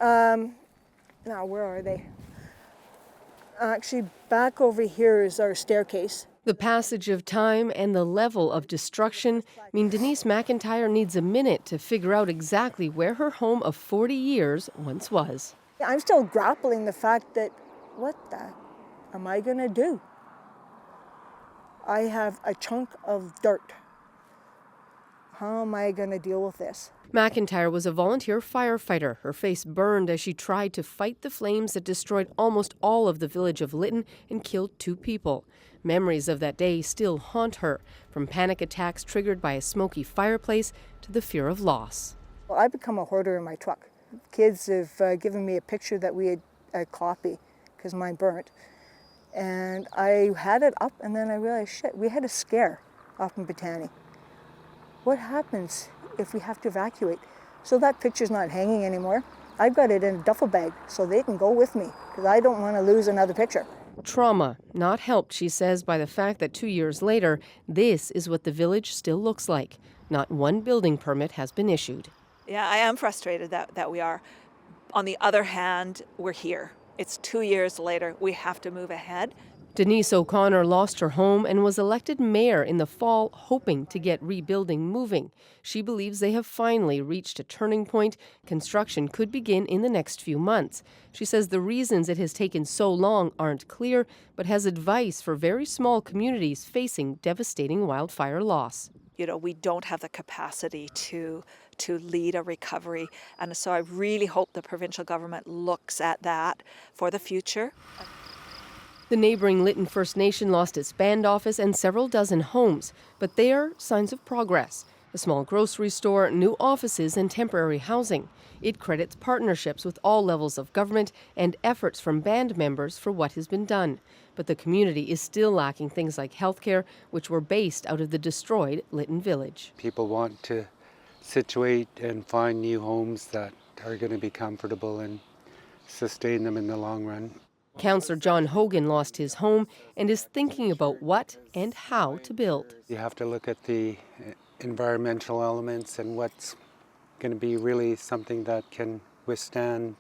Now, where are they? Actually, back over here is our staircase. The passage of time and the level of destruction mean Denise McIntyre needs a minute to figure out exactly where her home of 40 years once was. I'm still grappling the fact that, what the am I going to do? I have a chunk of dirt. How am I going to deal with this? McIntyre was a volunteer firefighter. Her face burned as she tried to fight the flames that destroyed almost all of the village of Lytton and killed 2 people. Memories of that day still haunt her, from panic attacks triggered by a smoky fireplace to the fear of loss. Well, I've become a hoarder in my truck. Kids have given me a picture that we had a copy because mine burnt. And I had it up, and then I realized, shit, we had a scare up in Botany. What happens if we have to evacuate? So that picture's not hanging anymore. I've got it in a duffel bag so they can go with me because I don't want to lose another picture. Trauma not helped, she says, by the fact that 2 years later, this is what the village still looks like. Not one building permit has been issued. Yeah, I am frustrated that we are. On the other hand, we're here. It's 2 years later. We have to move ahead. Denise O'Connor lost her home and was elected mayor in the fall, hoping to get rebuilding moving. She believes they have finally reached a turning point. Construction could begin in the next few months. She says the reasons it has taken so long aren't clear, but has advice for very small communities facing devastating wildfire loss. You know, we don't have the capacity to lead a recovery. And so I really hope the provincial government looks at that for the future. The neighboring Lytton First Nation lost its band office and several dozen homes, but there are signs of progress. A small grocery store, new offices, and temporary housing. It credits partnerships with all levels of government and efforts from band members for what has been done. But the community is still lacking things like healthcare, which were based out of the destroyed Lytton village. People want to situate and find new homes that are going to be comfortable and sustain them in the long run. Councillor John Hogan lost his home and is thinking about what and how to build. You have to look at the environmental elements and what's going to be really something that can withstand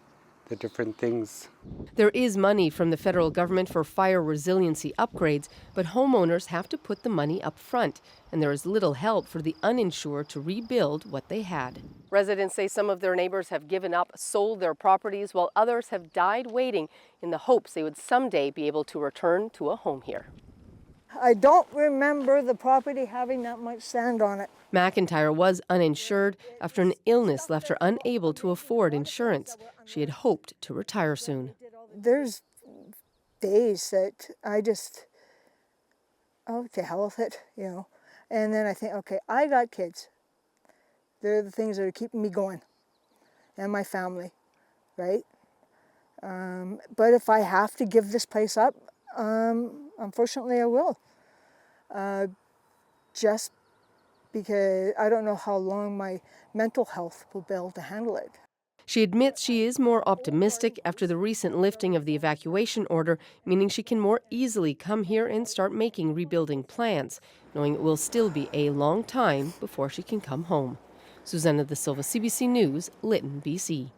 the different things. There is money from the federal government for fire resiliency upgrades, but homeowners have to put the money up front, and there is little help for the uninsured to rebuild what they had. Residents say some of their neighbors have given up, sold their properties, while others have died waiting in the hopes they would someday be able to return to a home here. I don't remember the property having that much sand on it. McIntyre was uninsured after an illness left her unable to afford insurance. She had hoped to retire soon. There's days that I just, oh, to hell with it, you know. And then I think, okay, I got kids. They're the things that are keeping me going, and my family, right? But if I have to give this place up, unfortunately I will. Just because I don't know how long my mental health will be able to handle it. She admits she is more optimistic after the recent lifting of the evacuation order, meaning she can more easily come here and start making rebuilding plans, knowing it will still be a long time before she can come home. Susana, Silva, CBC News, Lytton, BC.